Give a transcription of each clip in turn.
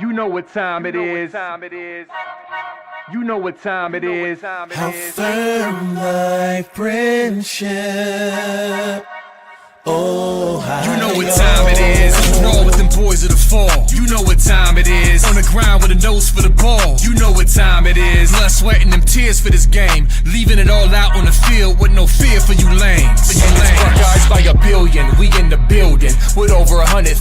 You know what time it is. You know what time it is. How firm thy friendship. Oh, how you know what time it is. Raw with them boys of the fall. You know what time it is. On the ground with a nose for the ball. You know what time it is. Blood, sweat, and them tears for this game. Leaving it all out on the field with no fear for you lames. Buckeyes by a billion. We in the building with over 100,000.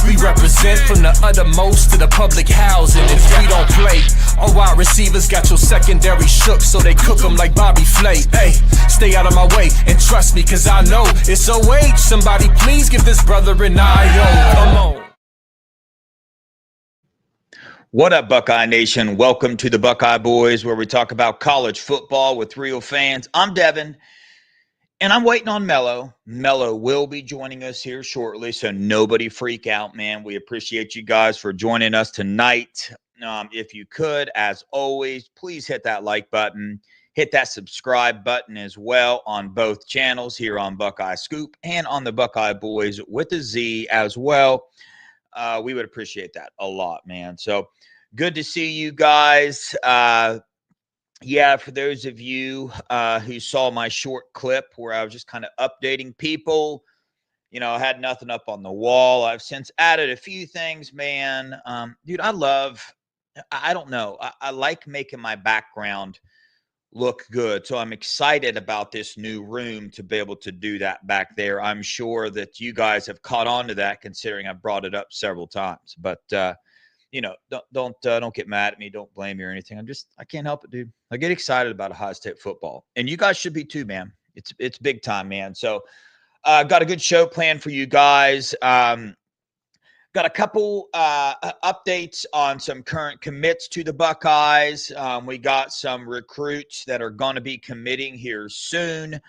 We represent from the uttermost to the public housing. If we don't play, our wide receivers got your secondary shook, so they cook them like Bobby Flay. Hey, stay out of my way and trust me, cause I know it's a way. Somebody please give this brother an eye. Come on. What up, Buckeye Nation? Welcome to the Buckeye Boys, where we talk about college football with real fans. I'm Devin, and I'm waiting on Melo. Melo will be joining us here shortly, so nobody freak out, man. We appreciate you guys for joining us tonight. If you could, as always, please hit that like button. Hit that subscribe button as well on both channels here on Buckeye Scoop and on the Buckeye Boys with a Z as well. We would appreciate that a lot, man. So good to see you guys. Yeah, for those of you who saw my short clip where I was just kind of updating people, you know, I had nothing up on the wall. I've since added a few things, man. Dude, I don't know. I like making my background look good. So I'm excited about this new room to be able to do that back there. I'm sure that you guys have caught on to that, considering I brought it up several times. But you know, don't get mad at me. Don't blame me or anything. I can't help it, dude. I get excited about Ohio State football, and you guys should be too, man. It's big time, man. So got a good show planned for you guys. Got a couple updates on some current commits to the Buckeyes. We got some recruits that are going to be committing here soon.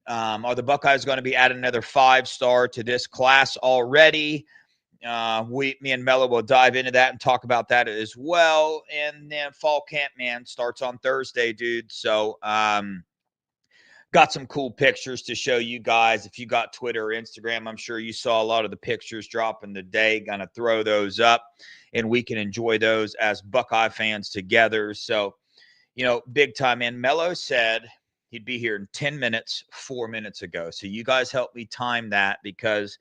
Are the Buckeyes going to be adding another 5-star to this class already? Me and Melo will dive into that and talk about that as well. And then fall camp, man, starts on Thursday, dude. So got some cool pictures to show you guys. If you got Twitter or Instagram, I'm sure you saw a lot of the pictures dropping today. Gonna throw those up, and we can enjoy those as Buckeye fans together. So, you know, big time, man. Melo said he'd be here in 10 minutes, 4 minutes ago. So you guys help me time that, because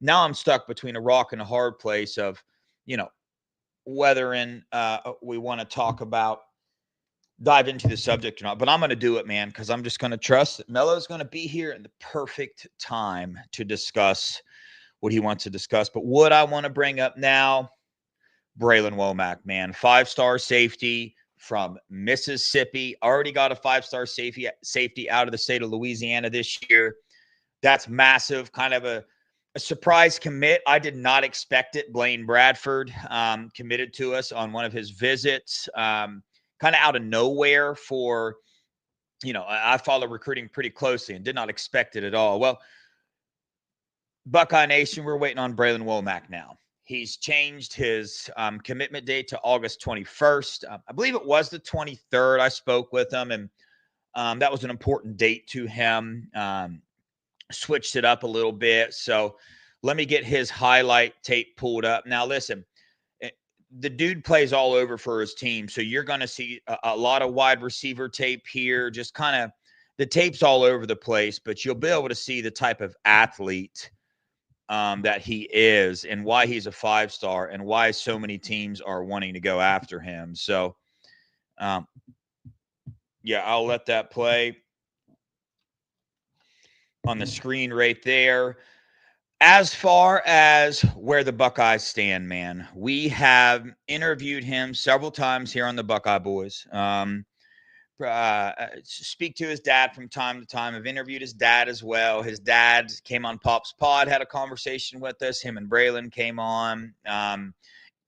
now I'm stuck between a rock and a hard place of, you know, whether we want to dive into the subject or not, but I'm going to do it, man, because I'm just going to trust that Melo's going to be here in the perfect time to discuss what he wants to discuss. But what I want to bring up now, Brilan Wac, man, 5-star safety from Mississippi, already got a 5-star safety out of the state of Louisiana this year. That's massive, kind of a surprise commit. I did not expect it. Blaine Bradford committed to us on one of his visits. Kind of out of nowhere for, you know, I follow recruiting pretty closely and did not expect it at all. Well, Buckeye Nation, we're waiting on Brilan Wac now. He's changed his commitment date to August 21st. I believe it was the 23rd. I spoke with him, and that was an important date to him. Switched it up a little bit. So let me get his highlight tape pulled up. Now, listen. The dude plays all over for his team. So you're going to see a lot of wide receiver tape here, just kind of the tape's all over the place, but you'll be able to see the type of athlete that he is and why he's a 5-star and why so many teams are wanting to go after him. So, yeah, I'll let that play on the screen right there. As far as where the Buckeyes stand, man, we have interviewed him several times here on the Buckeye Boys. Speak to his dad from time to time. I've interviewed his dad as well. His dad came on Pop's Pod, had a conversation with us. Him and Brilan came on.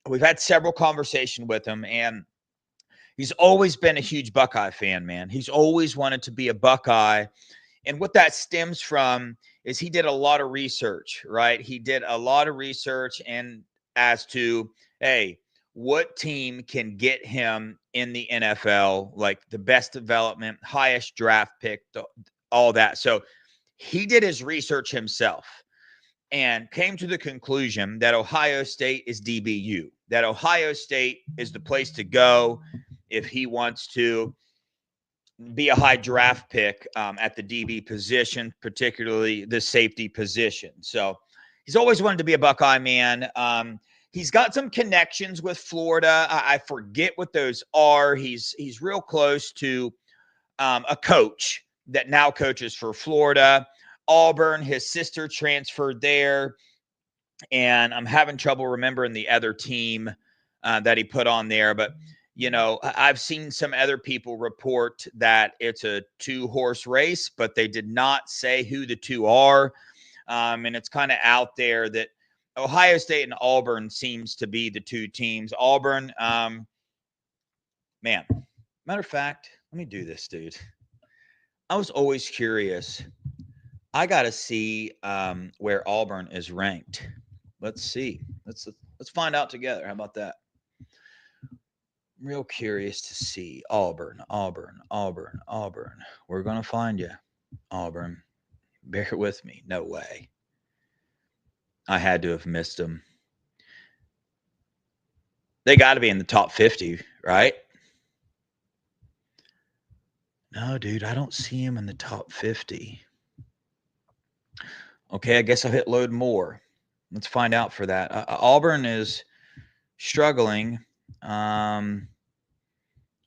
We've had several conversations with him, and he's always been a huge Buckeye fan, man. He's always wanted to be a Buckeye. And what that stems from is he did a lot of research, right? He did a lot of research and as to, hey, what team can get him in the NFL, like the best development, highest draft pick, all that. So he did his research himself. and came to the conclusion that Ohio State is DBU, that Ohio State is the place to go if he wants to be a high draft pick at the DB position, particularly the safety position. So he's always wanted to be a Buckeye man. He's got some connections with Florida. I forget what those are. He's real close to a coach that now coaches for Florida. Auburn, his sister transferred there. And I'm having trouble remembering the other team that he put on there. But, you know, I've seen some other people report that it's a 2-horse race, but they did not say who the two are. And it's kind of out there that Ohio State and Auburn seems to be the two teams. Auburn, man, matter of fact, let me do this, dude. I was always curious. I got to see where Auburn is ranked. Let's see. Let's find out together. How about that? I'm real curious to see Auburn. We're going to find you, Auburn. Bear with me. No way. I had to have missed them. They got to be in the top 50, right? No, dude, I don't see him in the top 50. Okay, I guess I'll hit load more. Let's find out for that. Auburn is struggling on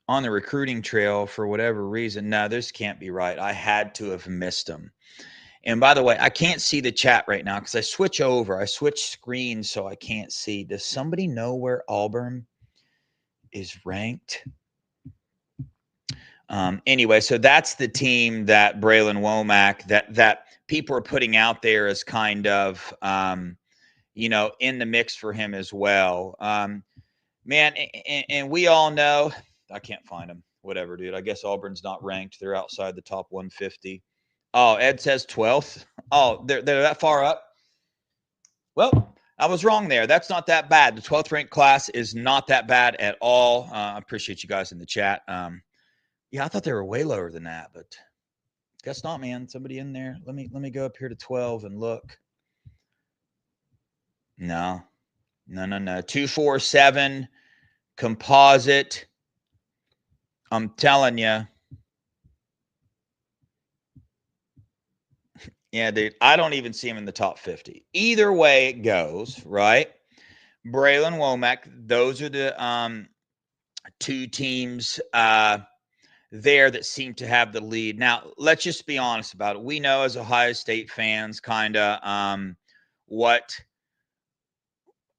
the recruiting trail for whatever reason. No, this can't be right. I had to have missed them. And by the way, I can't see the chat right now because I switch screens so I can't see. Does somebody know where Auburn is ranked? Anyway, so that's the team that Brilan Wac, that people are putting out there as kind of, you know, in the mix for him as well. Man, and we all know, I can't find them. Whatever, dude. I guess Auburn's not ranked. They're outside the top 150. Oh, Ed says 12th. Oh, they're that far up. Well, I was wrong there. That's not that bad. The 12th ranked class is not that bad at all. I appreciate you guys in the chat. Yeah, I thought they were way lower than that, but guess not, man. Somebody in there. Let me go up here to 12 and look. No. 247 composite. I'm telling you. Yeah, dude, I don't even see him in the top 50. Either way it goes, right? Brilan Wac, those are the two teams there that seem to have the lead. Now, let's just be honest about it. We know as Ohio State fans kind of what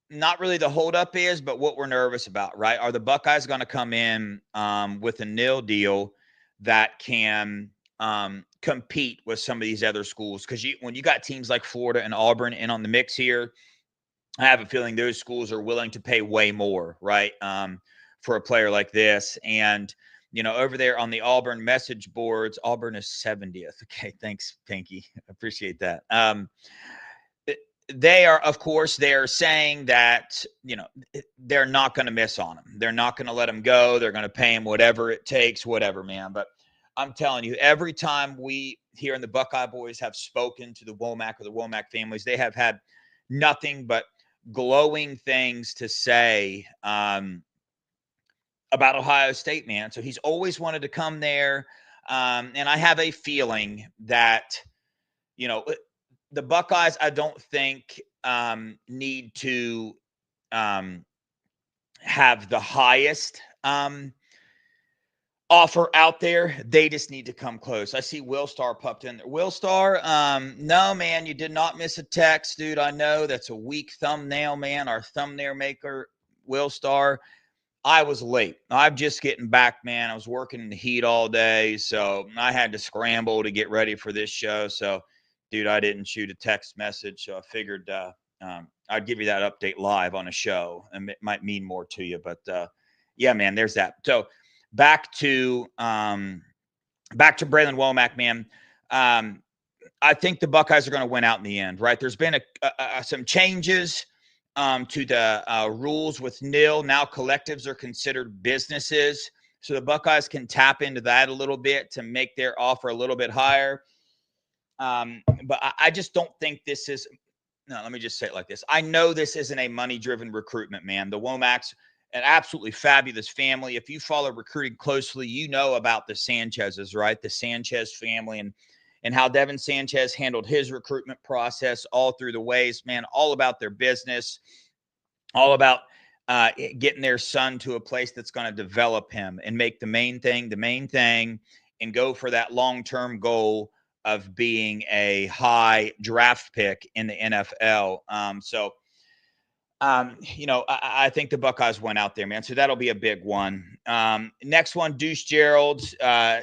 not really the holdup is, but what we're nervous about, right? Are the Buckeyes going to come in with a nil deal that can compete with some of these other schools? Because when you got teams like Florida and Auburn in on the mix here, I have a feeling those schools are willing to pay way more, right, for a player like this. And, you know, over there on the Auburn message boards, Auburn is 70th. Okay, thanks, Pinky. Appreciate that. They are, of course, they're saying that, you know, they're not going to miss on him. They're not going to let him go. They're going to pay him whatever it takes, whatever, man. But I'm telling you, every time we here in the Buckeye Boys have spoken to the Womack or the Womack families, they have had nothing but glowing things to say about Ohio State, man. So he's always wanted to come there. And I have a feeling that, you know, the Buckeyes, I don't think need to have the highest offer out there. They just need to come close. I see Will Star popped in there. Will Star, no, man, you did not miss a text, dude. I know that's a weak thumbnail, man. Our thumbnail maker, Will Star. I was late. I'm just getting back, man. I was working in the heat all day, so I had to scramble to get ready for this show. So, dude, I didn't shoot a text message, so I figured I'd give you that update live on a show, and it might mean more to you. But yeah, man, there's that. So back to Brilan Wac, man. I think the Buckeyes are going to win out in the end, right? There's been some changes to the rules with nil. Now collectives are considered businesses, so the Buckeyes can tap into that a little bit to make their offer a little bit higher. But I just don't think this is no, let me just say it like this. I know this isn't a money-driven recruitment, man. The Womacs, an absolutely fabulous family. If you follow recruiting closely, you know about the Sanchez's, right? The Sanchez family and how Devin Sanchez handled his recruitment process all through the ways, man, all about their business, all about getting their son to a place that's going to develop him and make the main thing, and go for that long-term goal of being a high draft pick in the NFL. I think the Buckeyes went out there, man. So that'll be a big one. Next one, Deuce Gerald's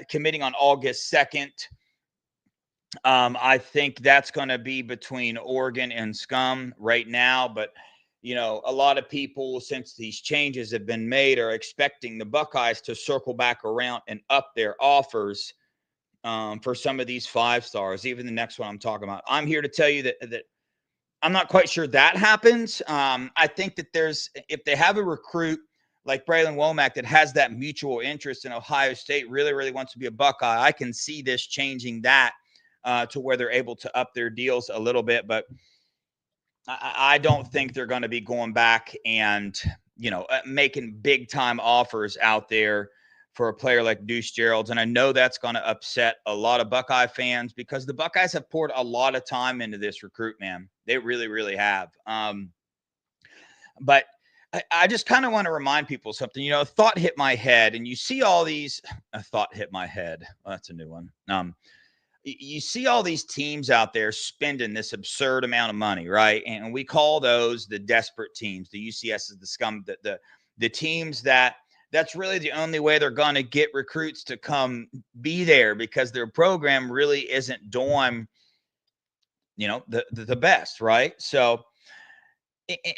committing on August 2nd. I think that's going to be between Oregon and Scum right now. But, a lot of people, since these changes have been made, are expecting the Buckeyes to circle back around and up their offers for some of these 5 stars, even the next one I'm talking about. I'm here to tell you that I'm not quite sure that happens. I think that if they have a recruit like Brilan Wac that has that mutual interest in Ohio State, really, really wants to be a Buckeye, I can see this changing that to where they're able to up their deals a little bit. But I don't think they're going to be going back and, making big time offers out there for a player like Deuce Gerald's. And I know that's going to upset a lot of Buckeye fans because the Buckeyes have poured a lot of time into this recruit, man. They really, really have. But I just kind of want to remind people something. A thought hit my head, and you see all these. A thought hit my head. Well, that's a new one. You see all these teams out there spending this absurd amount of money, right? And we call those the desperate teams. The UCSs, the Scum, the teams that's really the only way they're going to get recruits to come be there because their program really isn't doing, the best, right? So,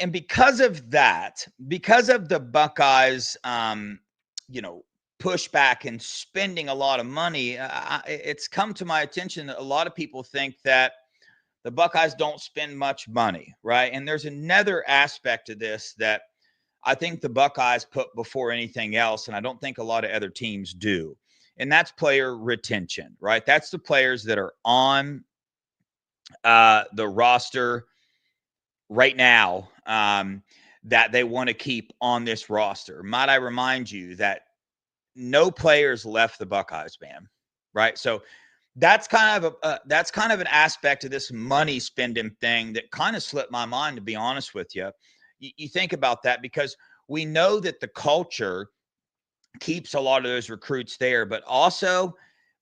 and because of that, because of the Buckeyes, pushback and spending a lot of money, it's come to my attention that a lot of people think that the Buckeyes don't spend much money, right? And there's another aspect to this that I think the Buckeyes put before anything else, and I don't think a lot of other teams do, and that's player retention, right? That's the players that are on the roster right now that they want to keep on this roster. Might I remind you that no players left the Buckeyes, man. Right. So that's kind of an aspect of this money spending thing that kind of slipped my mind, to be honest with you. You think about that because we know that the culture keeps a lot of those recruits there, but also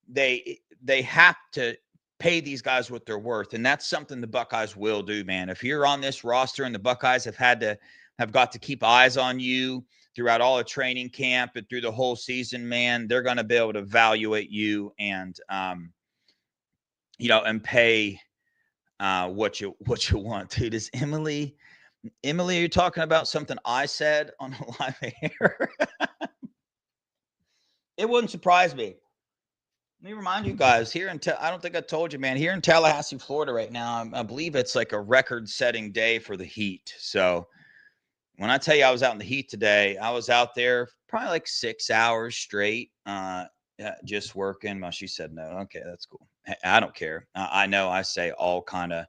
they have to pay these guys what they're worth. And that's something the Buckeyes will do, man. If you're on this roster and the Buckeyes have got to keep eyes on you throughout all of training camp and through the whole season, man, they're going to be able to evaluate you and, and pay what you want. Dude, is Emily, are you talking about something I said on a live air? It wouldn't surprise me. Let me remind you guys here I don't think I told you, man, here in Tallahassee, Florida right now, I believe it's like a record-setting day for the heat. So when I tell you I was out in the heat today, I was out there probably like 6 hours straight, just working. Well, she said no. Okay, that's cool. I don't care. I know I say all kind of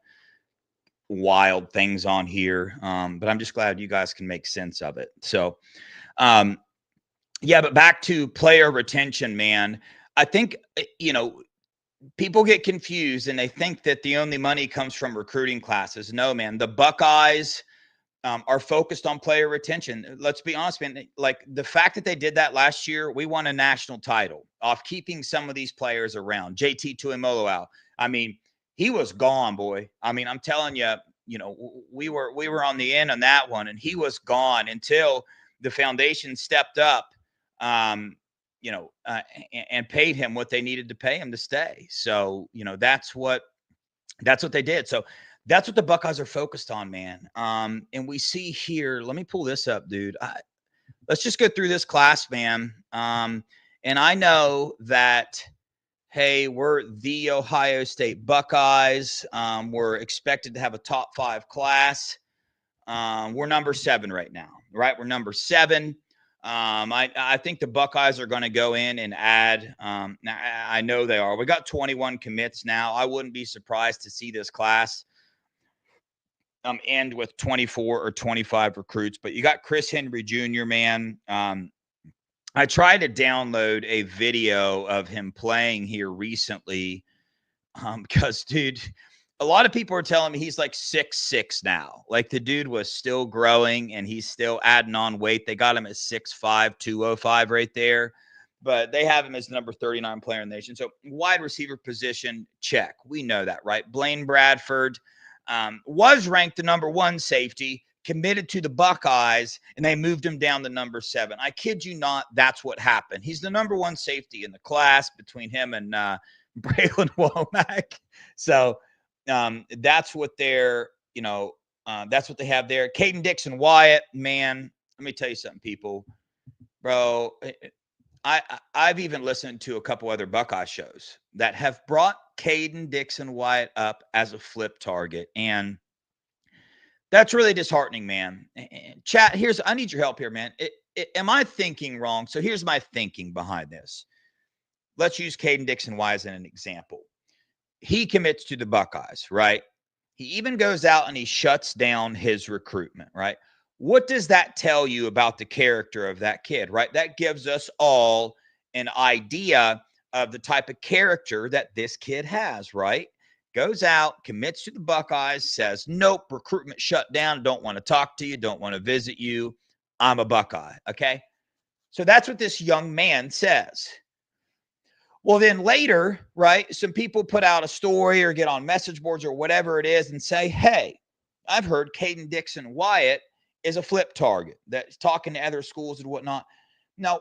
wild things on here, but I'm just glad you guys can make sense of it. So, but back to player retention, man. I think, people get confused and they think that the only money comes from recruiting classes. No, man, the Buckeyes are focused on player retention. Let's be honest, man. Like the fact that they did that last year, we won a national title off keeping some of these players around. JT Tuimoloau. I mean, he was gone, boy. I mean, I'm telling you, we were on the end on that one, and he was gone until the foundation stepped up, and paid him what they needed to pay him to stay. So, that's what they did. So that's what the Buckeyes are focused on, man. And we see here, let me pull this up, dude. Let's just go through this class, man. And I know that, hey, we're the Ohio State Buckeyes. We're expected to have a top 5 class. We're number 7 right now, right? We're number 7. I think the Buckeyes are going to go in and add. I know they are. We got 21 commits now. I wouldn't be surprised to see this class end with 24 or 25 recruits. But you got Chris Henry Jr., man. I tried to download a video of him playing here recently because, dude, a lot of people are telling me he's like 6'6" now. Like the dude was still growing and he's still adding on weight. They got him at 6'5", 205 right there. But they have him as the number 39 player in the nation. So wide receiver position, check. We know that, right? Blaine Bradford was ranked the number 1 safety, committed to the Buckeyes, and they moved him down to number 7. I kid you not, that's what happened. He's the number 1 safety in the class between him and Brilan Wac. So that's what they're, that's what they have there. Caden Dixon Wyatt, man, let me tell you something, people. Bro, I've even listened to a couple other Buckeye shows that have brought Caden Dixon Wyatt up as a flip target. And that's really disheartening, man. Chat, I need your help here, man. Am I thinking wrong? So here's my thinking behind this. Let's use Caden Dixon Wyatt as an example. He commits to the Buckeyes, right? He even goes out and he shuts down his recruitment, right? What does that tell you about the character of that kid, right? That gives us all an idea of the type of character that this kid has, right? Goes out, commits to the Buckeyes, says, nope, recruitment shut down, don't want to talk to you, don't want to visit you. I'm a Buckeye, okay? So that's what this young man says. Well, then later, right, some people put out a story or get on message boards or whatever it is and say, hey, I've heard Caden Dixon Wyatt is a flip target, that's talking to other schools and whatnot. Now,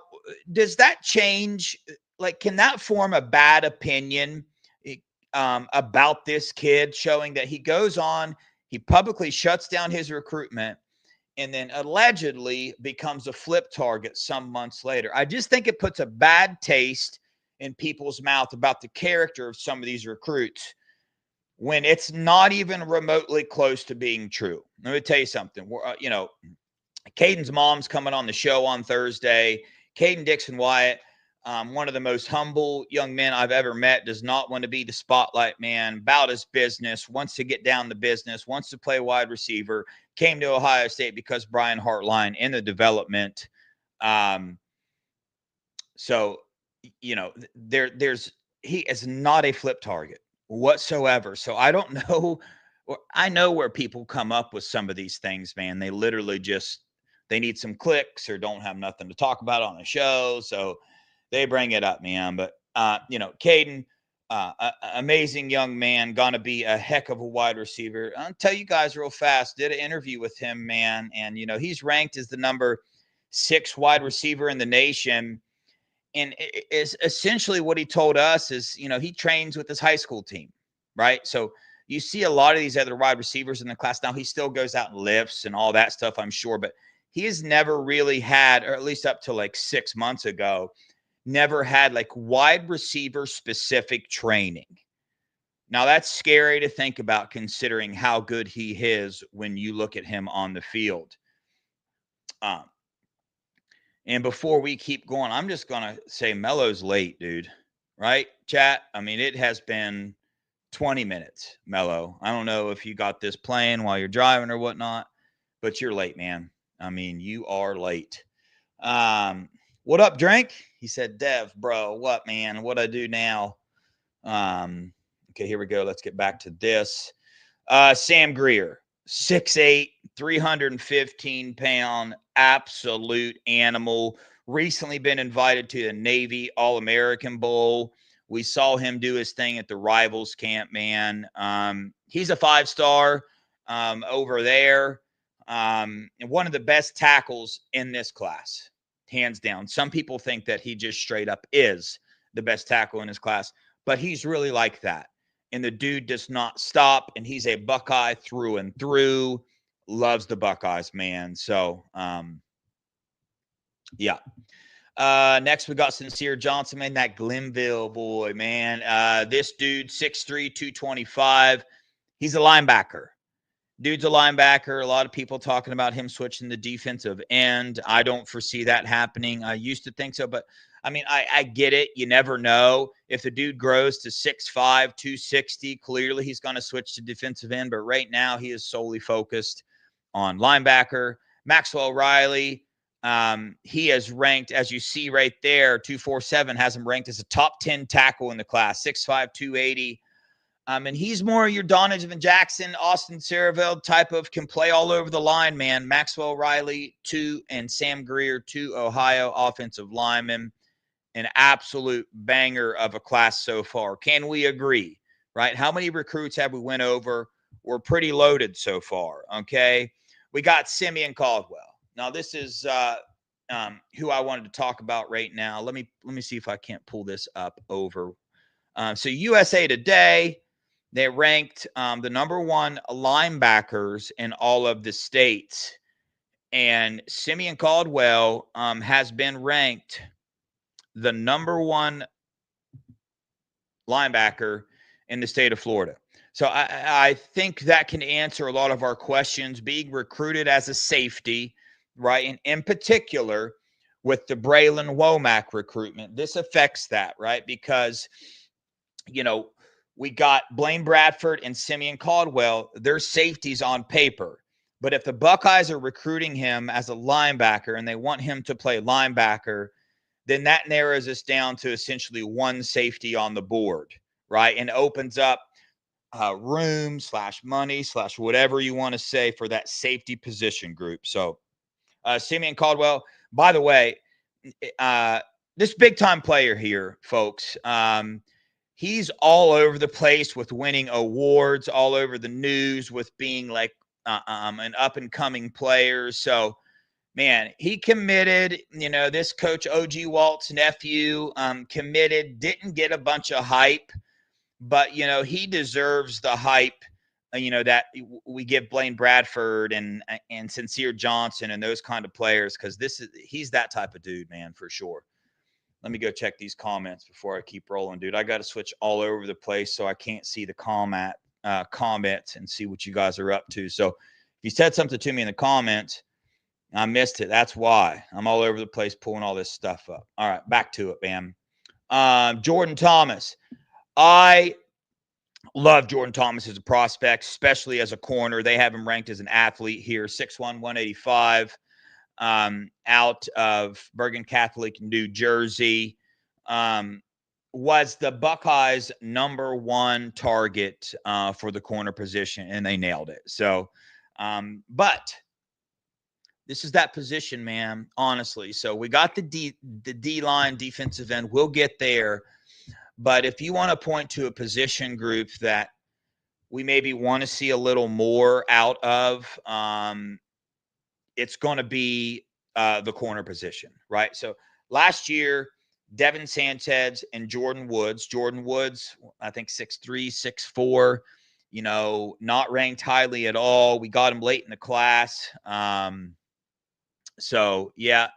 does that change? Like, can that form a bad opinion about this kid, showing that he goes on, he publicly shuts down his recruitment, and then allegedly becomes a flip target some months later? I just think it puts a bad taste in people's mouth about the character of some of these recruits when it's not even remotely close to being true. Let me tell you something. Caden's mom's coming on the show on Thursday. Caden Dixon Wyatt, one of the most humble young men I've ever met, does not want to be the spotlight man, about his business, wants to get down to business, wants to play wide receiver, came to Ohio State because Brian Hartline in the development. So, he is not a flip target whatsoever. So I don't know, or I know where people come up with some of these things, man. They literally they need some clicks or don't have nothing to talk about on a show. So they bring it up, man. But, Caden, amazing young man, going to be a heck of a wide receiver. I'll tell you guys real fast, did an interview with him, man. And, he's ranked as the number 6 wide receiver in the nation. And is essentially what he told us is, he trains with his high school team, right? So you see a lot of these other wide receivers in the class. Now, he still goes out and lifts and all that stuff, I'm sure, but he has never really had, or at least up to like 6 months ago, never had like wide receiver specific training. Now, that's scary to think about considering how good he is when you look at him on the field. And before we keep going, I'm just going to say Melo's late, dude. Right, chat? I mean, it has been 20 minutes, Melo. I don't know if you got this playing while you're driving or whatnot, but you're late, man. I mean, you are late. What up, Drink? He said, Dev, bro, what, man? What I do now? Okay, here we go. Let's get back to this. Sam Greer, 6'8", 315-pound, absolute animal. Recently been invited to the Navy All-American Bowl. We saw him do his thing at the Rivals camp, man. He's a 5-star over there. And one of the best tackles in this class, hands down. Some people think that he just straight up is the best tackle in his class, but he's really like that. And the dude does not stop, and he's a Buckeye through and through. Loves the Buckeyes, man. So, yeah. Next, we got Sincere Johnson, man, that Glenville boy, man. This dude, 6'3", 225. He's a linebacker. Dude's a linebacker. A lot of people talking about him switching the defensive end. I don't foresee that happening. I used to think so, but I mean, I get it. You never know. If the dude grows to 6'5", 260, clearly he's going to switch to defensive end. But right now, he is solely focused on linebacker. Maxwell Riley, he is ranked, as you see right there, 247 has him ranked as a top 10 tackle in the class, 6'5", 280. And he's more your Donovan Jackson, Austin Saraville type of can play all over the line, man. Maxwell Riley, 2, and Sam Greer, 2 Ohio offensive linemen. An absolute banger of a class so far. Can we agree, right? How many recruits have we went over? We're pretty loaded so far, okay? We got Simeon Caldwell. Now, this is who I wanted to talk about right now. Let me see if I can't pull this up over. So USA Today, they ranked the number 1 linebackers in all of the states. And Simeon Caldwell has been ranked the number 1 linebacker in the state of Florida. So I think that can answer a lot of our questions. Being recruited as a safety, right? And in particular, with the Brilan Wac recruitment, this affects that, right? Because, you know, we got Blaine Bradford and Simeon Caldwell. They're safeties on paper. But if the Buckeyes are recruiting him as a linebacker and they want him to play linebacker, then that narrows us down to essentially 1 safety on the board, right? And opens up room / money / whatever you want to say for that safety position group. So Simeon Caldwell, by the way, this big-time player here, folks, he's all over the place with winning awards, all over the news with being like an up-and-coming player. So, man, he committed, this Coach O.G. Walt's nephew committed, didn't get a bunch of hype, but, he deserves the hype, that we give Blaine Bradford and Sincere Johnson and those kind of players, because he's that type of dude, man, for sure. Let me go check these comments before I keep rolling, dude. I got to switch all over the place so I can't see the comments and see what you guys are up to. So if you said something to me in the comments, I missed it. That's why. I'm all over the place pulling all this stuff up. All right, back to it, man. Jordan Thomas. I love Jordan Thomas as a prospect, especially as a corner. They have him ranked as an athlete here, 6'1", 185, out of Bergen Catholic, New Jersey. Was the Buckeyes' number 1 target for the corner position, and they nailed it. So, but this is that position, man, honestly. So we got the D-line defensive end. We'll get there. But if you want to point to a position group that we maybe want to see a little more out of, it's going to be the corner position, right? So last year, Devin Sanchez and Jordan Woods. Jordan Woods, I think 6'3", 6'4", not ranked highly at all. We got him late in the class. So, yeah.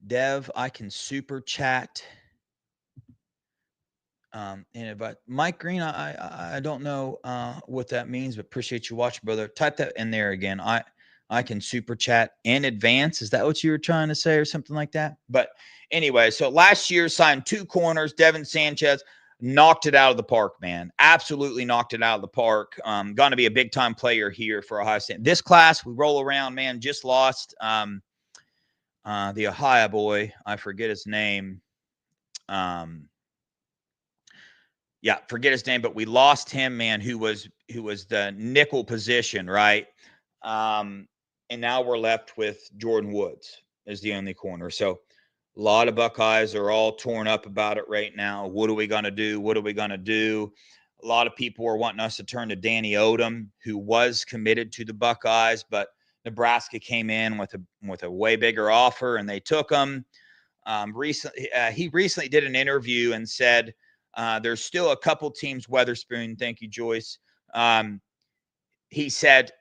Dev, I can super chat. But Mike Green, I don't know what that means, but appreciate you watching, brother. Type that in there again. I can super chat in advance. Is that what you were trying to say or something like that? But anyway, so last year signed 2 corners. Devin Sanchez knocked it out of the park, man. Absolutely knocked it out of the park. Going to be a big-time player here for Ohio State. This class, we roll around, man, just lost the Ohio boy. I forget his name. Forget his name, but we lost him, man, who was the nickel position, right? And now we're left with Jordan Woods as the only corner. So a lot of Buckeyes are all torn up about it right now. What are we going to do? What are we going to do? A lot of people are wanting us to turn to Danny Odom, who was committed to the Buckeyes, but Nebraska came in with a way bigger offer, and they took him. He recently did an interview and said there's still a couple teams, Weatherspoon, thank you, Joyce. He said,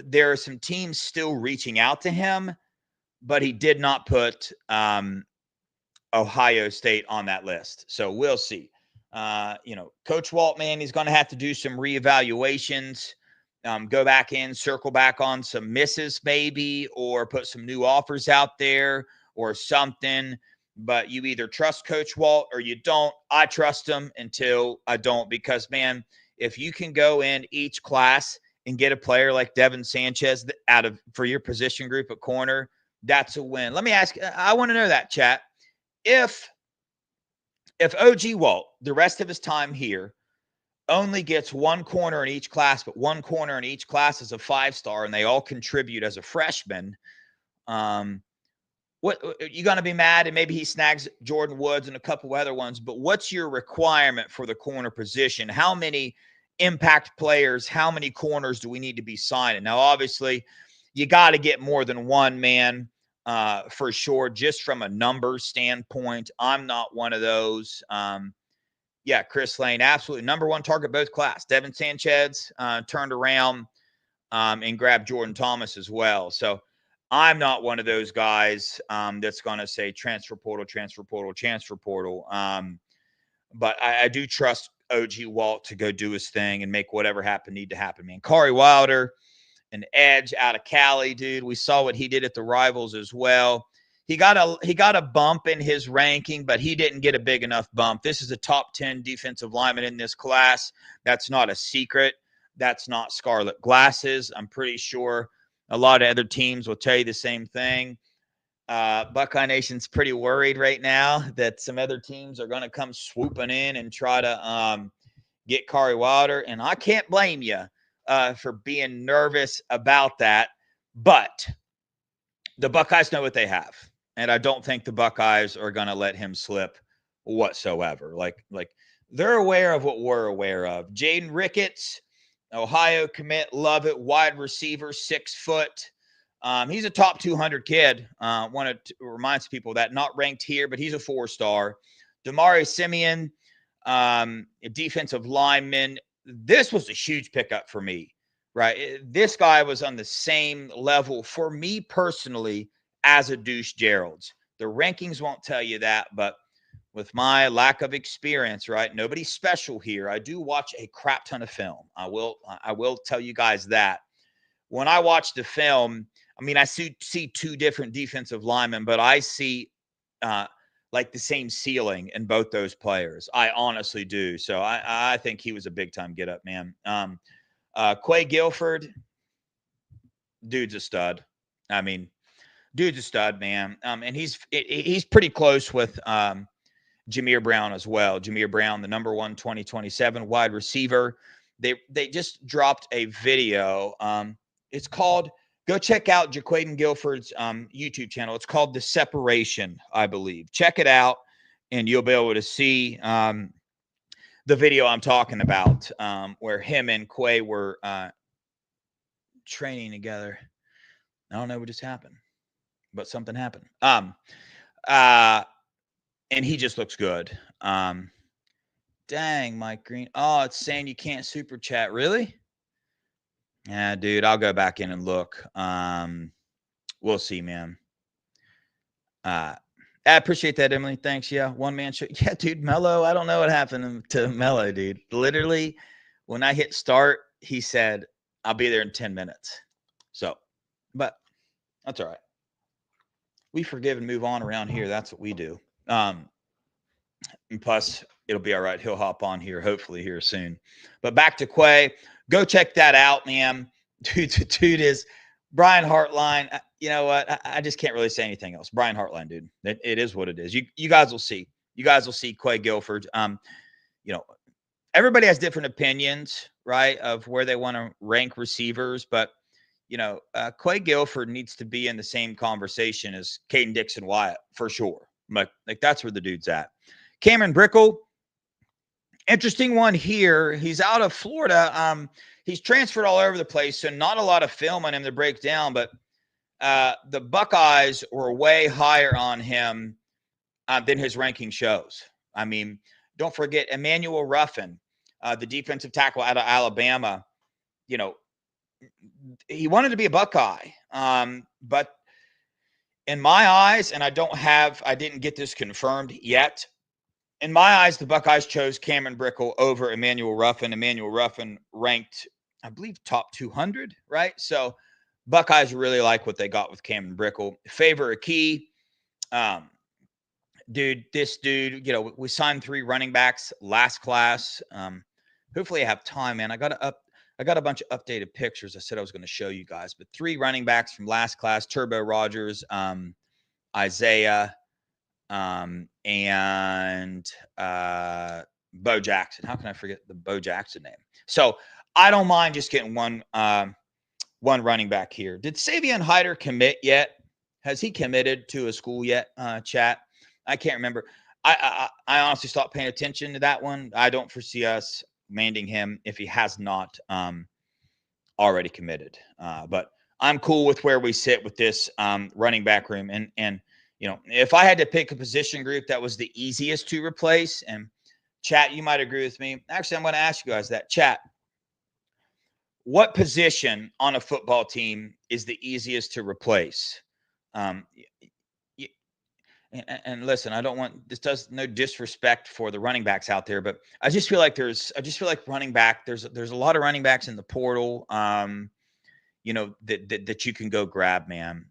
there are some teams still reaching out to him, but he did not put Ohio State on that list. So we'll see. Coach Walt, man, he's going to have to do some reevaluations, go back in, circle back on some misses maybe, or put some new offers out there or something. But you either trust Coach Walt or you don't. I trust him until I don't, because, man, if you can go in each class and get a player like Devin Sanchez for your position group at corner, that's a win. Let me ask, I want to know that, chat. If OG Walt, the rest of his time here, only gets one corner in each class, but one corner in each class is a 5-star, and they all contribute as a freshman, what you gonna be mad? And maybe he snags Jordan Woods and a couple other ones, but what's your requirement for the corner position? How many impact players, how many corners do we need to be signing? Now, obviously, you got to get more than one, man, for sure, just from a numbers standpoint. I'm not one of those. Yeah, Chris Lane, absolutely. Number one target, both class. Devin Sanchez turned around and grabbed Jordan Thomas as well. So I'm not one of those guys that's going to say transfer portal, transfer portal, transfer portal. But I do trust OG Walt to go do his thing and make whatever need to happen, man. Corey Wilder, an edge out of Cali, dude. We saw what he did at the Rivals as well. He got a bump in his ranking, but he didn't get a big enough bump. This is a top 10 defensive lineman in this class. That's not a secret. That's not scarlet glasses. I'm pretty sure a lot of other teams will tell you the same thing. Buckeye Nation's pretty worried right now that some other teams are going to come swooping in and try to get Corey Wilder. And I can't blame you for being nervous about that. But the Buckeyes know what they have. And I don't think the Buckeyes are going to let him slip whatsoever. Like they're aware of what we're aware of. Jaden Ricketts, Ohio commit, love it. Wide receiver, 6 foot. He's a top 200 kid. Want to remind people that, not ranked here, but he's a 4-star. Damari Simeon, a defensive lineman. This was a huge pickup for me, right? This guy was on the same level for me personally as a Deuce Gerald's. The rankings won't tell you that, but with my lack of experience, right? Nobody's special here. I do watch a crap ton of film. I will tell you guys that. When I watch the film, I mean, I see 2 different defensive linemen, but I see like the same ceiling in both those players. I honestly do. So I think he was a big time get up, man. Quay Guilford, dude's a stud. I mean, dude's a stud, man. And he's pretty close with Jameer Brown as well. Jameer Brown, the number 1 2027 wide receiver. They just dropped a video. It's called, go check out Jaquaden Guilford's YouTube channel. It's called The Separation, I believe. Check it out, and you'll be able to see the video I'm talking about, where him and Quay were training together. I don't know what just happened, but something happened. And he just looks good. Dang, Mike Green. Oh, it's saying you can't super chat. Really? Yeah, dude, I'll go back in and look. We'll see, man. I appreciate that, Emily. Thanks. Yeah, one-man show. Yeah, dude, Melo. I don't know what happened to Melo, dude. Literally, when I hit start, he said, I'll be there in 10 minutes. So, but that's all right. We forgive and move on around here. That's what we do. And plus, it'll be all right. He'll hop on here, hopefully here soon. But back to Quay. Go check that out, man. Dude is Brian Hartline. You know what? I just can't really say anything else. Brian Hartline, dude. It is what it is. You guys will see. You guys will see Quay Guilford. Everybody has different opinions, right, of where they want to rank receivers. But, Quay Guilford needs to be in the same conversation as Caden Dixon-Wyatt for sure. Like that's where the dude's at. Cameron Brickle, interesting one here. He's out of Florida. He's transferred all over the place, so not a lot of film on him to break down, but the Buckeyes were way higher on him than his ranking shows. I mean, don't forget Emmanuel Ruffin, the defensive tackle out of Alabama. He wanted to be a Buckeye, but in my eyes, and I didn't get this confirmed yet, in my eyes, the Buckeyes chose Cameron Brickell over Emmanuel Ruffin. Emmanuel Ruffin ranked, I believe, top 200, right? So Buckeyes really like what they got with Cameron Brickell. Favor a key. This dude, we signed 3 running backs last class. Hopefully I have time, man. I got a bunch of updated pictures I said I was going to show you guys, but 3 running backs from last class: Turbo Rogers, Isaiah, and Bo Jackson. How can I forget the Bo Jackson name? So I don't mind just getting one running back here. Did Savion Hyder commit yet? Has he committed to a school yet, chat? I can't remember. I honestly stopped paying attention to that one. I don't foresee us landing him if he has not already committed. But I'm cool with where we sit with this running back room. And if I had to pick a position group that was the easiest to replace, and chat, you might agree with me. Actually, I'm going to ask you guys that. Chat, what position on a football team is the easiest to replace? And listen, no disrespect for the running backs out there, but I just feel like running back, there's a lot of running backs in the portal, that you can go grab, man.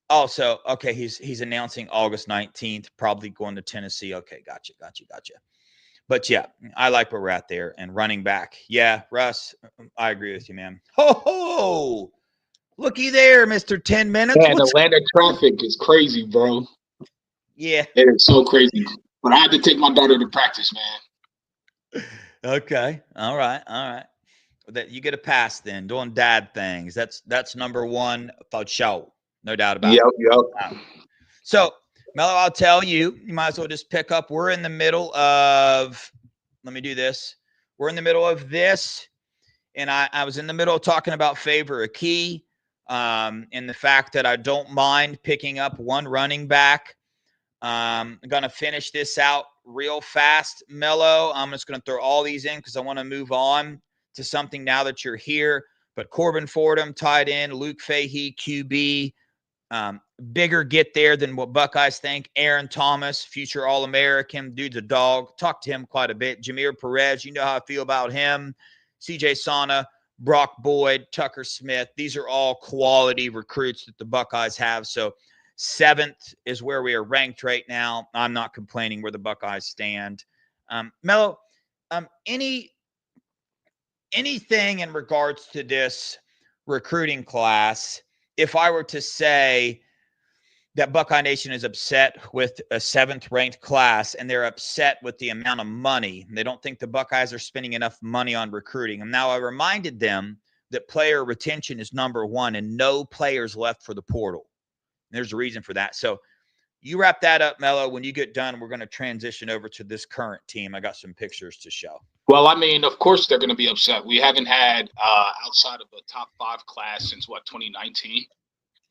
Also, okay, he's announcing August 19th, probably going to Tennessee. Okay, gotcha. But yeah, I like where we're at there. And running back, yeah, Russ, I agree with you, man. Ho, looky there, Mr. 10 minutes. Man, Atlanta traffic is crazy, bro. Yeah. It is so crazy. But I had to take my daughter to practice, man. Okay. All right. That you get a pass then, doing dad things. That's number one for sure. No doubt about it. Yep. So, Melo, I'll tell you, you might as well just pick up. We're in the middle of, let me do this. We're in the middle of this. And I was in the middle of talking about favor a key, and the fact that I don't mind picking up one running back. I'm going to finish this out real fast, Melo. I'm just going to throw all these in because I want to move on to something now that you're here. But Corbin Fordham, tight end, Luke Fahey, QB, bigger get there than what Buckeyes think. Aaron Thomas, future All-American, dude's a dog. Talked to him quite a bit. Jameer Perez, you know how I feel about him. CJ Sana, Brock Boyd, Tucker Smith. These are all quality recruits that the Buckeyes have. So 7th is where we are ranked right now. I'm not complaining where the Buckeyes stand. Melo, anything in regards to this recruiting class, if I were to say that Buckeye Nation is upset with a 7th ranked class and they're upset with the amount of money, they don't think the Buckeyes are spending enough money on recruiting. And now I reminded them that player retention is number 1 and no players left for the portal. And there's a reason for that. So you wrap that up, Melo. When you get done, we're going to transition over to this current team. I got some pictures to show. Well, I mean, of course they're going to be upset. We haven't had outside of a top 5 class since 2019.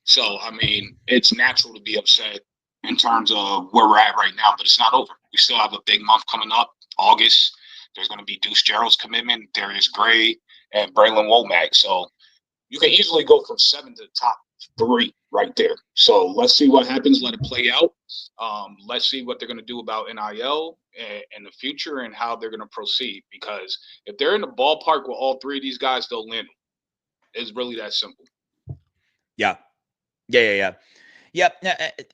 So, I mean, it's natural to be upset in terms of where we're at right now, but it's not over. We still have a big month coming up, August. There's going to be Deuce Gerald's commitment, Darius Gray, and Brilan Wac. So you can easily go from 7 to the top 3 right there. So let's see what happens. Let it play out. Let's see what they're going to do about NIL in the future and how they're going to proceed. Because if they're in the ballpark with all 3 of these guys, they'll win. It's really that simple. Yeah. Yep.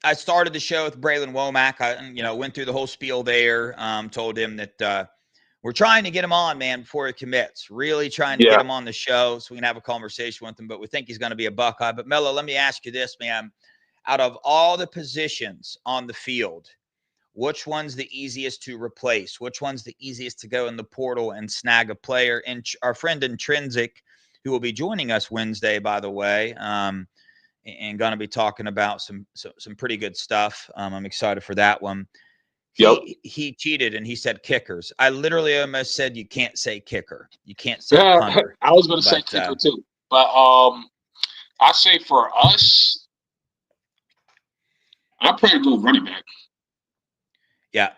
I started the show with Brilan Wac. I went through the whole spiel there. Told him that we're trying to get him on, man, before he commits. Really trying to get him on the show so we can have a conversation with him. But we think he's going to be a Buckeye. But Melo, let me ask you this, man. Out of all the positions on the field, which one's the easiest to replace? Which one's the easiest to go in the portal and snag a player? And our friend Intrinsic, who will be joining us Wednesday, by the way, and going to be talking about some pretty good stuff. I'm excited for that one. He cheated and he said kickers. I literally almost said you can't say kicker. You can't say punter. I was going to say kicker too. But I say for us, I'd probably go running back. Yeah,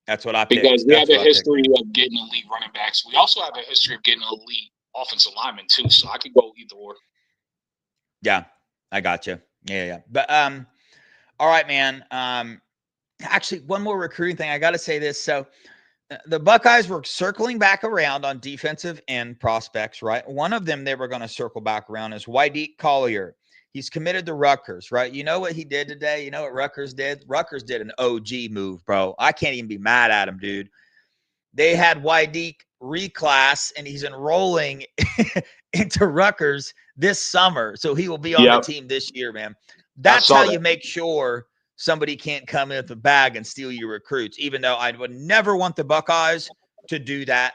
that's what I picked. Because we have a history of getting elite running backs. We also have a history of getting elite offensive linemen too. So I could go either or. Yeah. I got you. Yeah. But all right, man. Actually, one more recruiting thing. I got to say this. So the Buckeyes were circling back around on defensive end prospects, right? One of them they were going to circle back around is Wydeek Collier. He's committed to Rutgers, right? You know what he did today? You know what Rutgers did? Rutgers did an OG move, bro. I can't even be mad at him, dude. They had Wydeek reclass, and he's enrolling into Rutgers this summer. So he will be on the team this year, man. That's how you make sure somebody can't come in with a bag and steal your recruits, even though I would never want the Buckeyes to do that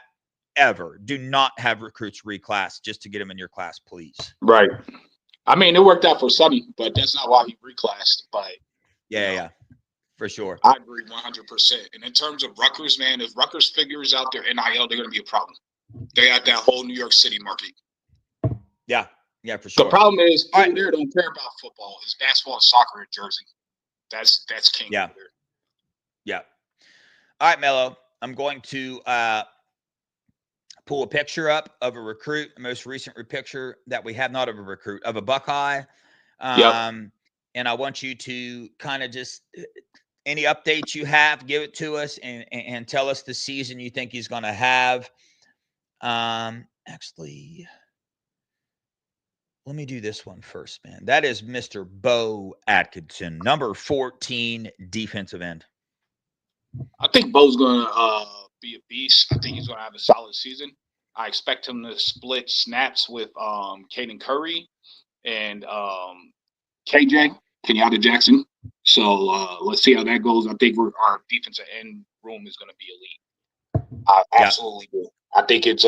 ever. Do not have recruits reclass just to get them in your class, please. Right. I mean, it worked out for Sonny, but that's not why he reclassed. But yeah, for sure. I agree 100%. And in terms of Rutgers, man, if Rutgers figures out their NIL, they're going to be a problem. They got that whole New York City market. Yeah, for sure. The problem is people there don't care about football. It's basketball and soccer in Jersey. That's king. Yeah. All right, Melo. I'm going to pull a picture up of a recruit, the most recent picture that we have, not of a recruit, of a Buckeye. And I want you to kind of just any updates you have, give it to us and tell us the season you think he's going to have. Actually, let me do this one first, man. That is Mr. Bo Atkinson, number 14 defensive end. I think Bo's going to be a beast. I think he's going to have a solid season. I expect him to split snaps with Caden Curry and KJ, Kenyatta Jackson. So let's see how that goes. I think our defensive end room is going to be elite. I absolutely do. I think it's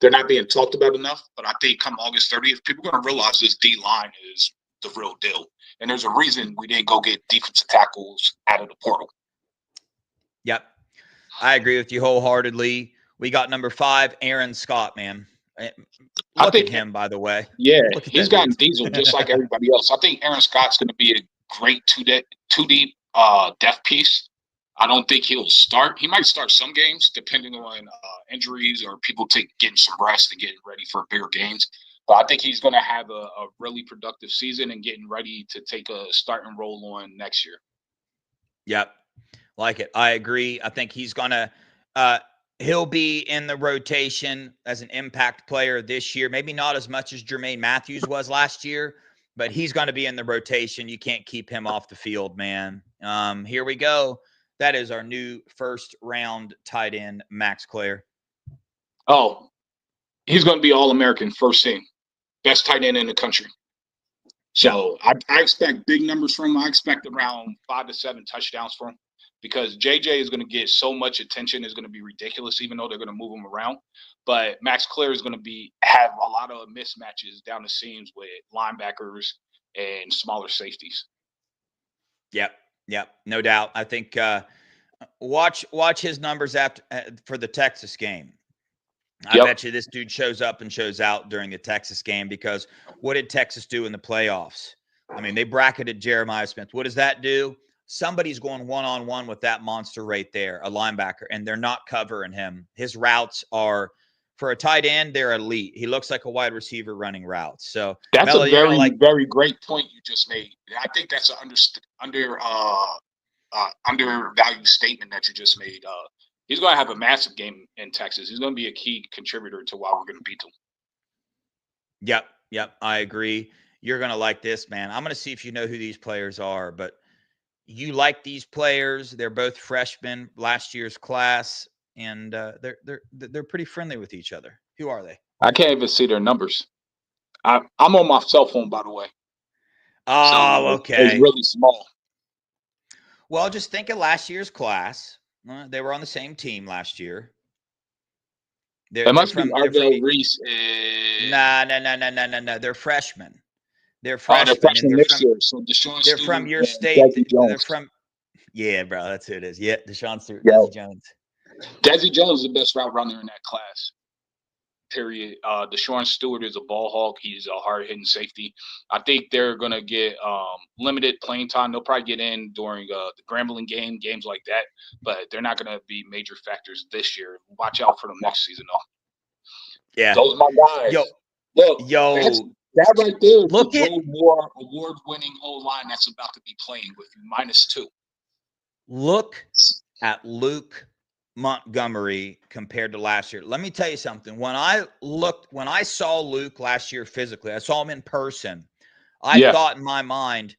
they're not being talked about enough, but I think come August 30th, people are going to realize this D line is the real deal. And there's a reason we didn't go get defensive tackles out of the portal. Yep. I agree with you wholeheartedly. We got number 5, Aaron Scott, man. Look at him, by the way. Yeah, he's gotten diesel just like everybody else. I think Aaron Scott's going to be a great two-deep depth piece. I don't think he'll start. He might start some games depending on injuries or people getting some rest and getting ready for bigger games. But I think he's going to have a really productive season and getting ready to take a starting role on next year. Yep. Like it. I agree. I think he's going to he'll be in the rotation as an impact player this year. Maybe not as much as Jermaine Matthews was last year, but he's going to be in the rotation. You can't keep him off the field, man. Here we go. That is our new first-round tight end, Max Clare. Oh, he's going to be All-American first team. Best tight end in the country. So I expect big numbers from him. I expect around 5 to 7 touchdowns from him because JJ is going to get so much attention. It's going to be ridiculous, even though they're going to move him around. But Max Clare is going to have a lot of mismatches down the seams with linebackers and smaller safeties. Yep, no doubt. I think watch his numbers for the Texas game. I bet you this dude shows up and shows out during the Texas game because what did Texas do in the playoffs? I mean, they bracketed Jeremiah Smith. What does that do? Somebody's going one-on-one with that monster right there, a linebacker, and they're not covering him. His routes are, for a tight end, they're elite. He looks like a wide receiver running routes. So that's Melo, a very great point you just made. I think that's an undervalued statement that you just made. He's going to have a massive game in Texas. He's going to be a key contributor to why we're going to beat them. Yep, I agree. You're going to like this, man. I'm going to see if you know who these players are, but you like these players. They're both freshmen, last year's class, and they're pretty friendly with each other. Who are they? I can't even see their numbers. I'm on my cell phone, by the way. Oh, so okay. It's really small. Well, just think of last year's class. They were on the same team last year. It must be Arvell Reese. No. They're freshmen. They're freshmen. They're freshmen next year. So Deshaun they're from your state. They're from. Yeah, bro, that's who it is. Yeah, Deshaun Stewart, Desi Jones. Desi Jones is the best route runner in that class. Period. Deshaun Stewart is a ball hawk. He's a hard-hitting safety. I think they're going to get limited playing time. They'll probably get in during the Grambling game, games like that, but they're not going to be major factors this year. Watch out for them next season, though. Yeah. Those are my guys. That right there is the Joe Moore award-winning O-line that's about to be playing with you, -2. Look at Luke Montgomery compared to last year. Let me tell you something. When I saw Luke last year physically, I saw him in person. I Yeah, thought in my mind,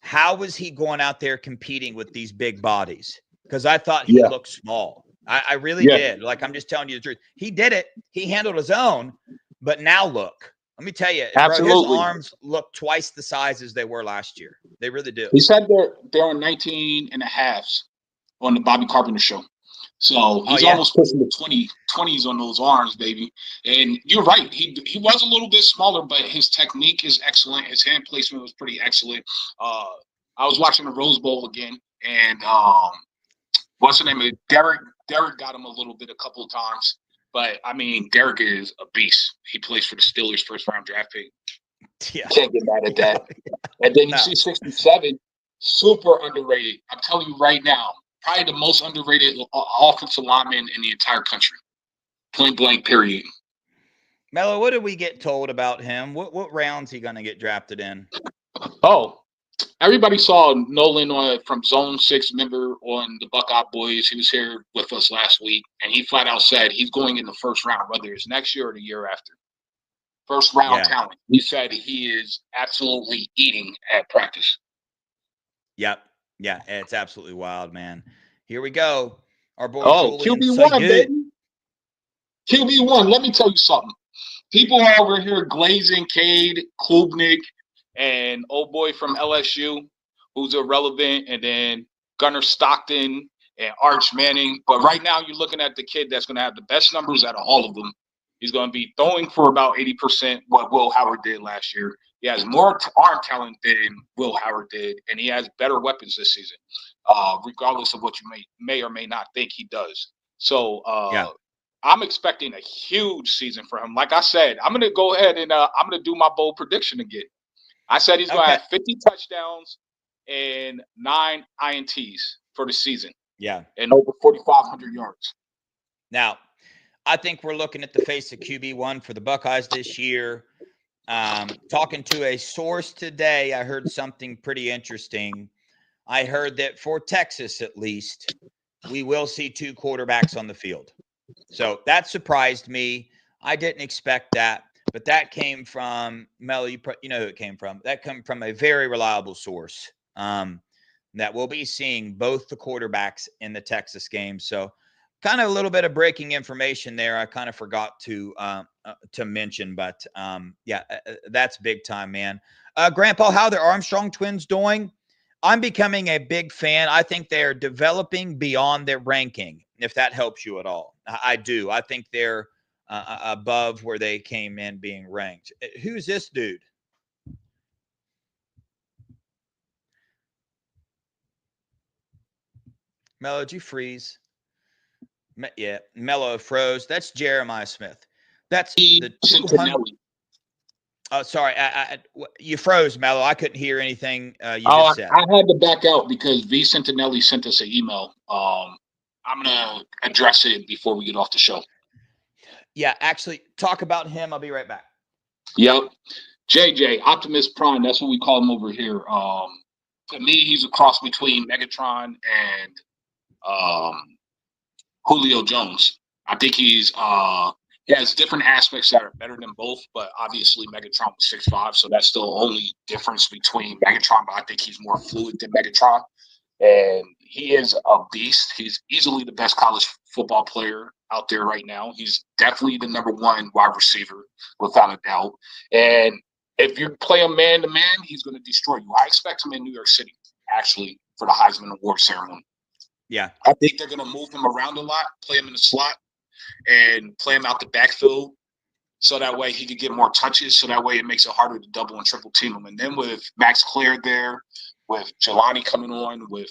how was he going out there competing with these big bodies? Because I thought he yeah, looked small. I really yeah. did. Like, I'm just telling you the truth. He did it. He handled his own. But now look, let me tell you, bro, his Absolutely. arms look twice the size as they were last year. They really do. He said they're on 19 and a halves on the Bobby Carpenter show. So Oh, he's yeah. almost pushing the 20s on those arms, baby. And you're right. He was a little bit smaller, but his technique is excellent. His hand placement was pretty excellent. I was watching the Rose Bowl again, and what's the name of it? Derek got him a little bit a couple of times. But, I mean, Derek is a beast. He plays for the Steelers' first-round draft pick. Yeah. Can't get mad at that. And then you No. see 67, super underrated. I'm telling you right now, probably the most underrated offensive lineman in the entire country. Point blank, period. Melo, what did we get told about him? What round's he going to get drafted in? Oh, everybody saw Nolan from Zone 6 member on the Buckeye Boys. He was here with us last week, and he flat out said he's going in the first round, whether it's next year or the year after. First round talent. He said he is absolutely eating at practice. Yep. Yeah, it's absolutely wild, man. Here we go. Our boy Julian QB1, Sayed. baby. QB1, let me tell you something. People are over here glazing Cade, Klubnik, and old boy from LSU, who's irrelevant, and then Gunnar Stockton and Arch Manning. But right now, you're looking at the kid that's going to have the best numbers out of all of them. He's going to be throwing for about 80% what Will Howard did last year. He has more arm talent than Will Howard did, and he has better weapons this season, regardless of what you may or may not think he does. So I'm expecting a huge season for him. Like I said, I'm going to go ahead and I'm going to do my bold prediction again. I said he's going to have 50 touchdowns and 9 INTs for the season. Yeah. And over 4,500 yards. Now, I think we're looking at the face of QB1 for the Buckeyes this year. Talking to a source today, I heard something pretty interesting. I heard that for Texas, at least, we will see 2 quarterbacks on the field. So that surprised me. I didn't expect that, but that came from Melo. You know who it came from. That came from a very reliable source that we'll be seeing both the quarterbacks in the Texas game. So kind of a little bit of breaking information there. I kind of forgot to mention, but that's big time, man. Grandpa, how the Armstrong twins doing? I'm becoming a big fan. I think they're developing beyond their ranking, if that helps you at all. I do. I think they're above where they came in being ranked. Who's this dude? Melo, did you freeze? Yeah, Melo froze. That's Jeremiah Smith. That's the 200. Oh, sorry. You froze, Melo. I couldn't hear anything you just said. I had to back out because V Centinelli sent us an email. I'm going to address it before we get off the show. Yeah, actually, talk about him. I'll be right back. Yep. JJ, Optimus Prime. That's what we call him over here. To me, he's a cross between Megatron and Julio Jones. I think he has different aspects that are better than both, but obviously Megatron was 6'5", so that's the only difference between Megatron, but I think he's more fluid than Megatron. And he is a beast. He's easily the best college football player out there right now. He's definitely the number 1 wide receiver, without a doubt. And if you play him man-to-man, he's going to destroy you. I expect him in New York City, actually, for the Heisman Award ceremony. Yeah. I think they're going to move him around a lot, play him in the slot, and play him out the backfield so that way he could get more touches, so that way it makes it harder to double and triple team him. And then with Max Clare there, with Jelani coming on, with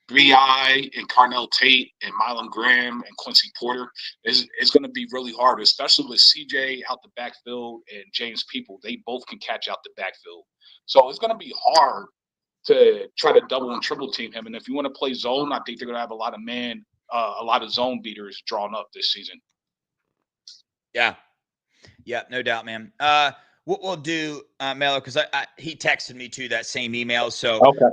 B.I. and Carnell Tate and Milan Graham and Quincy Porter, it's going to be really hard, especially with C.J. out the backfield and James People. They both can catch out the backfield. So it's going to be hard to try to double and triple team him. And if you want to play zone, I think they're going to have a lot of zone beaters drawn up this season. Yeah. Yeah, no doubt, man. what we'll do, Melo, because he texted me too that same email. So Okay.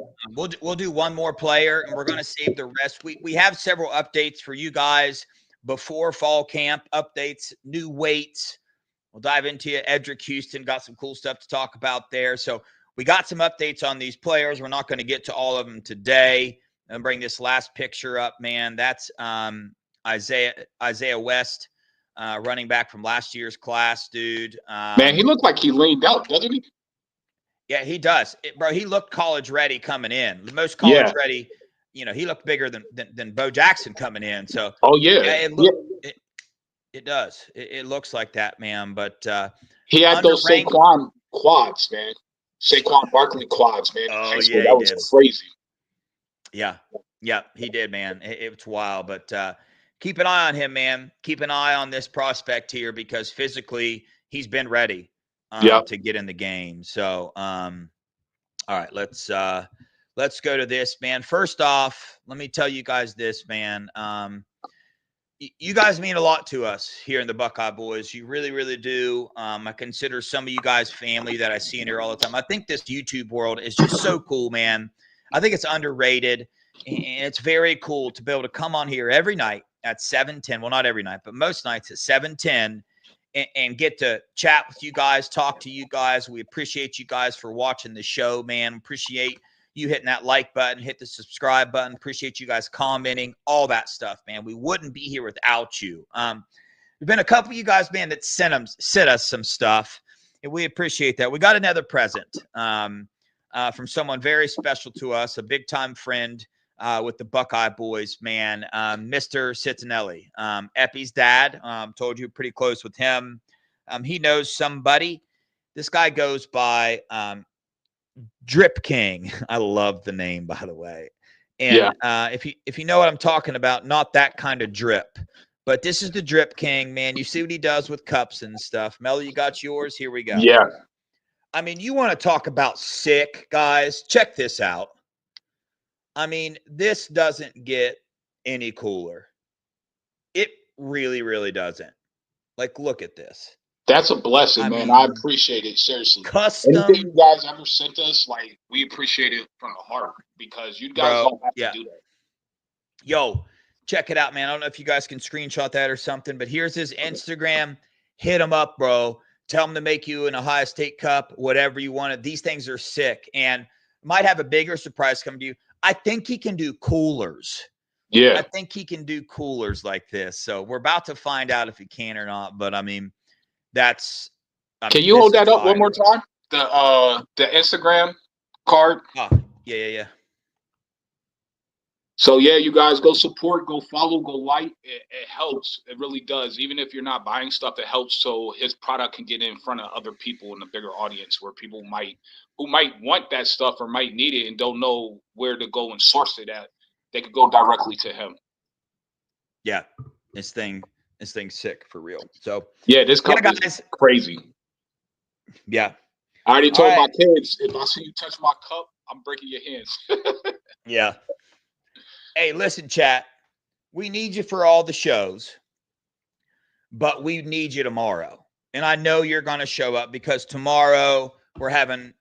we'll do one more player, and we're going to save the rest. We have several updates for you guys before fall camp, updates, new weights. We'll dive into it. Edric Houston got some cool stuff to talk about there. So we got some updates on these players. We're not going to get to all of them today. And bring this last picture up, man. That's Isaiah West, running back from last year's class, dude. Man, he looked like he leaned out, doesn't he? Yeah, he does. Bro, he looked college ready coming in. The most Yeah. college ready, he looked bigger than Bo Jackson coming in. So Oh yeah, it does. It looks like that, man. But he had those Saquon quads, man. Saquon Barkley quads, man. Oh yeah, that was crazy. Yeah, he did, man. It's wild, but keep an eye on him, man. Keep an eye on this prospect here because physically he's been ready to get in the game. So, all right, let's go to this, man. First off, let me tell you guys this, man. You guys mean a lot to us here in the Buckeye Boys. You really, really do. I consider some of you guys family that I see in here all the time. I think this YouTube world is just so cool, man. I think it's underrated, and it's very cool to be able to come on here every night at 7:10. Well, not every night, but most nights at 7:10 and get to chat with you guys, talk to you guys. We appreciate you guys for watching the show, man. Appreciate you hitting that like button, hit the subscribe button. Appreciate you guys commenting, all that stuff, man. We wouldn't be here without you. There's been a couple of you guys, man, that sent us some stuff, and we appreciate that. We got another present from someone very special to us, a big-time friend with the Buckeye Boys, man, Mr. Citinelli. Epi's dad, told you pretty close with him. He knows somebody. This guy goes by Drip King. I love the name, by the way. And if you know what I'm talking about, not that kind of drip. But this is the Drip King, man. You see what he does with cups and stuff. Melo, you got yours? Here we go. Yeah. I mean, you want to talk about sick, guys? Check this out. I mean, this doesn't get any cooler. It really, really doesn't. Like, look at this. That's a blessing, man. I appreciate it. Seriously. Custom. Anything you guys ever sent us, like, we appreciate it from the heart because you guys don't have to do that. Yo, check it out, man. I don't know if you guys can screenshot that or something, but here's his Instagram. Hit him up, bro. Tell him to make you an Ohio State cup, whatever you wanted. These things are sick and might have a bigger surprise come to you. I think he can do coolers. Yeah. I think he can do coolers like this. So we're about to find out if he can or not. But, I mean, that's can you hold that up one more time? The Instagram card. Oh, yeah. So yeah, you guys go support, go follow, go like. It helps. It really does. Even if you're not buying stuff, it helps so his product can get in front of other people in a bigger audience where people who might want that stuff or might need it and don't know where to go and source it at. They could go directly to him. Yeah, this thing's sick for real. So yeah, this cup is crazy. Yeah, I already told my kids if I see you touch my cup, I'm breaking your hands. Yeah. Hey, listen, chat. We need you for all the shows, but we need you tomorrow. And I know you're going to show up because tomorrow we're having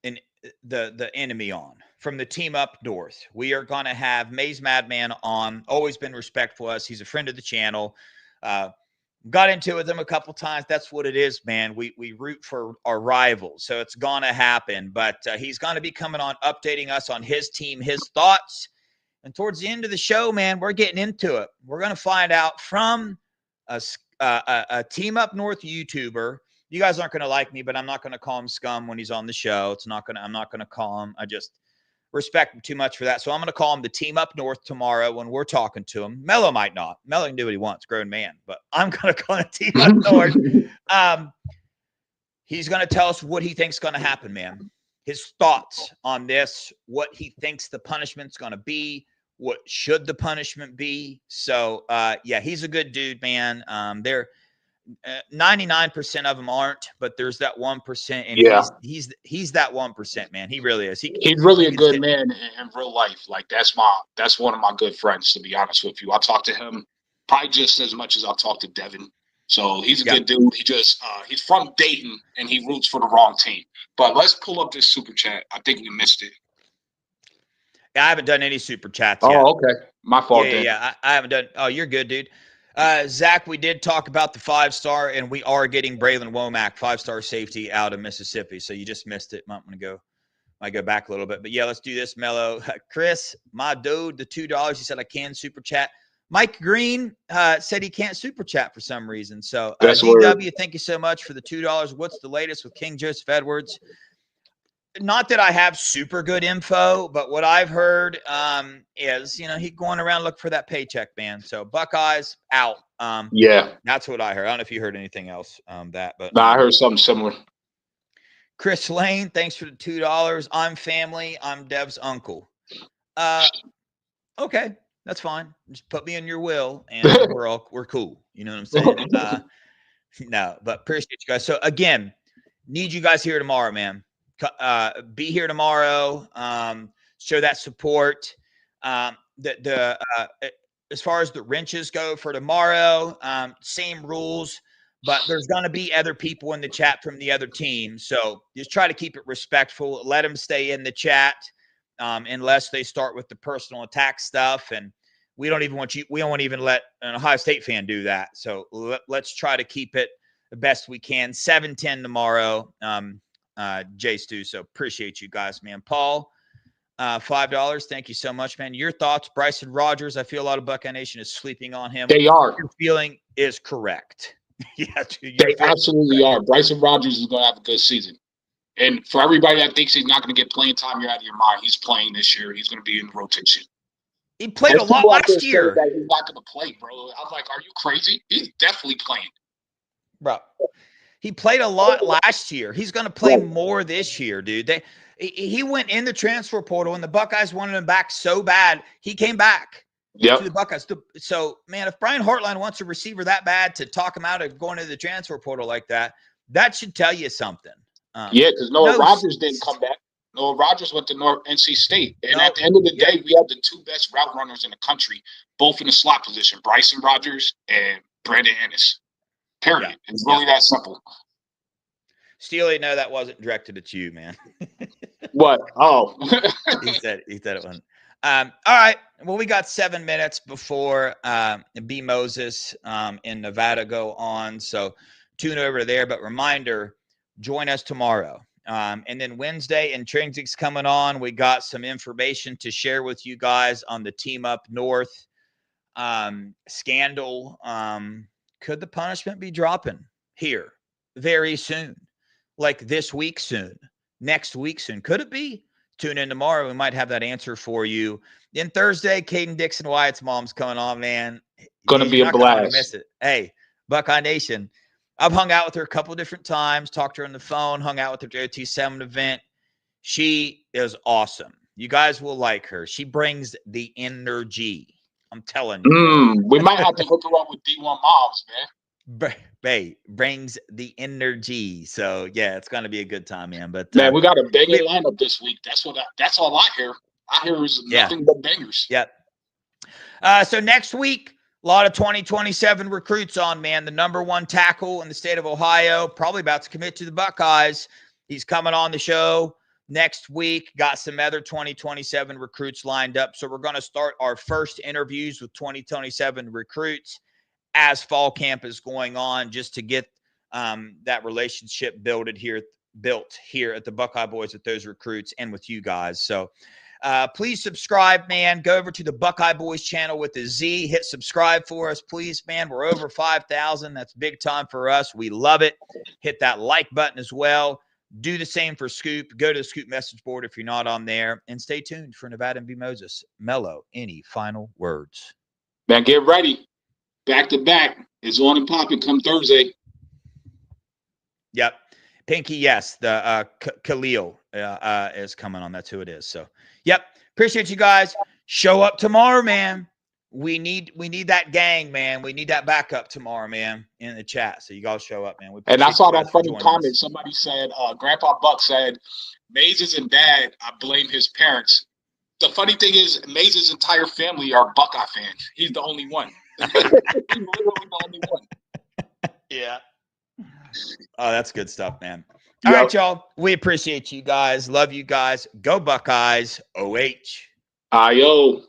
the enemy on from the team up north. We are going to have Maze Madman on. Always been respectful of us. He's a friend of the channel. Got into it with him a couple times. That's what it is, man. We root for our rivals, so it's going to happen. But he's going to be coming on, updating us on his team, his thoughts. And towards the end of the show, man, we're getting into it. We're going to find out from a team up north YouTuber. You guys aren't going to like me, but I'm not going to call him scum when he's on the show. I'm not going to call him. I just respect him too much for that. So I'm going to call him the team up north tomorrow when we're talking to him. Melo might not. Melo can do what he wants, grown man. But I'm going to call him team up north. He's going to tell us what he thinks is going to happen, man. His thoughts on this, what he thinks the punishment's going to be, what should the punishment be. So, yeah, he's a good dude, man. 99% of them aren't, but there's that 1%, and he's that 1%, man. He really is. He's really a good man in real life. Like that's one of my good friends, to be honest with you. I talk to him probably just as much as I talk to Devin. So he's a good dude. He's from Dayton and he roots for the wrong team. But let's pull up this super chat. I think we missed it. Yeah, I haven't done any super chats yet. Oh, okay. My fault. Yeah. I haven't done. Oh, you're good, dude. Zach, we did talk about the 5-star, and we are getting Brilan Wac, 5-star safety out of Mississippi. So you just missed it. Might go back a little bit. But yeah, let's do this, Melo. Chris, my dude, the $2. He said I can super chat. Mike Green said he can't super chat for some reason. So DW, thank you so much for the $2. What's the latest with King Joseph Edwards? Not that I have super good info, but what I've heard is, he's going around looking for that paycheck, man. So Buckeyes out. That's what I heard. I don't know if you heard anything else but I heard something similar. Chris Lane, thanks for the $2. I'm family. I'm Dev's uncle. Okay, that's fine. Just put me in your will, and we're cool. You know what I'm saying? No, but appreciate you guys. So again, need you guys here tomorrow, man. Be here tomorrow. Show that support. As far as the wrenches go for tomorrow, same rules, but there's going to be other people in the chat from the other team. So just try to keep it respectful. Let them stay in the chat unless they start with the personal attack stuff. And we don't even let an Ohio State fan do that. So let's try to keep it the best we can. 7:10 tomorrow. Jay Stu. So appreciate you guys, man. Paul, $5. Thank you so much, man. Your thoughts, Bryson Rogers. I feel a lot of Buckeye Nation is sleeping on him. They are. Your feeling is correct. Yeah, dude, they absolutely are. Bryson Rogers is going to have a good season. And for everybody that thinks he's not going to get playing time, you're out of your mind. He's playing this year. He's going to be in the rotation. He played a lot last year. That he's not going to play, bro. I'm like, are you crazy? He's definitely playing. Bro, he played a lot last year. He's going to play more this year, dude. He went in the transfer portal, and the Buckeyes wanted him back so bad, he came back. To the Buckeyes. So, man, if Brian Hartline wants a receiver that bad to talk him out of going to the transfer portal like that, that should tell you something. Because Noah Rogers didn't come back. Noah Rogers went to NC State. And at the end of the day, we have the two best route runners in the country, both in the slot position, Bryson Rogers and Brandon Ennis. Period. Yeah. It's really that simple. Steely, no, that wasn't directed at you, man. What? Oh. he said it wasn't. All right. Well, we got 7 minutes before B. Moses in Nevada go on. So tune over there. But reminder, join us tomorrow. And then Wednesday, Intrinsic's coming on. We got some information to share with you guys on the Team Up North scandal. Could the punishment be dropping here very soon? Like this week soon? Next week soon? Could it be? Tune in tomorrow. We might have that answer for you. Then Thursday, Caden Dixon Wyatt's mom's coming on, man. Gonna be a blast. Miss it. Hey, Buckeye Nation. I've hung out with her a couple different times, talked to her on the phone, hung out with her at the OT7 event. She is awesome. You guys will like her. She brings the energy. I'm telling you. We might have to hook her up with D1 Moms, man. Brings the energy. So yeah, it's gonna be a good time, man. But man, we got a banging lineup this week. That's all I hear. I hear is nothing but bangers. Yep. So next week, a lot of 2027 recruits on, man. The number 1 tackle in the state of Ohio, probably about to commit to the Buckeyes. He's coming on the show next week. Got some other 2027 recruits lined up. So we're going to start our first interviews with 2027 recruits as fall camp is going on, just to get that relationship built here at the Buckeye Boys with those recruits and with you guys. So please subscribe, man. Go over to the Buckeye Boys channel with the Z. Hit subscribe for us, please, man. We're over 5,000. That's big time for us. We love it. Hit that like button as well. Do the same for Scoop. Go to the Scoop message board if you're not on there. And stay tuned for Nevada and B. Moses. Melo, any final words? Man, get ready. Back to back. It's on and popping come Thursday. Yep. Pinky, yes. The Khalil is coming on. That's who it is. So, yep. Appreciate you guys. Show up tomorrow, man. We need that gang, man. We need that backup tomorrow, man, in the chat. So you guys show up, man. And I saw that funny comment. Somebody said, Grandpa Buck said, Maze's and Dad, I blame his parents. The funny thing is, Maze's entire family are Buckeye fans. He's the only one. He's literally the only one. Yeah. Oh, that's good stuff, man. All right, y'all. We appreciate you guys. Love you guys. Go Buckeyes. OH. Ayo.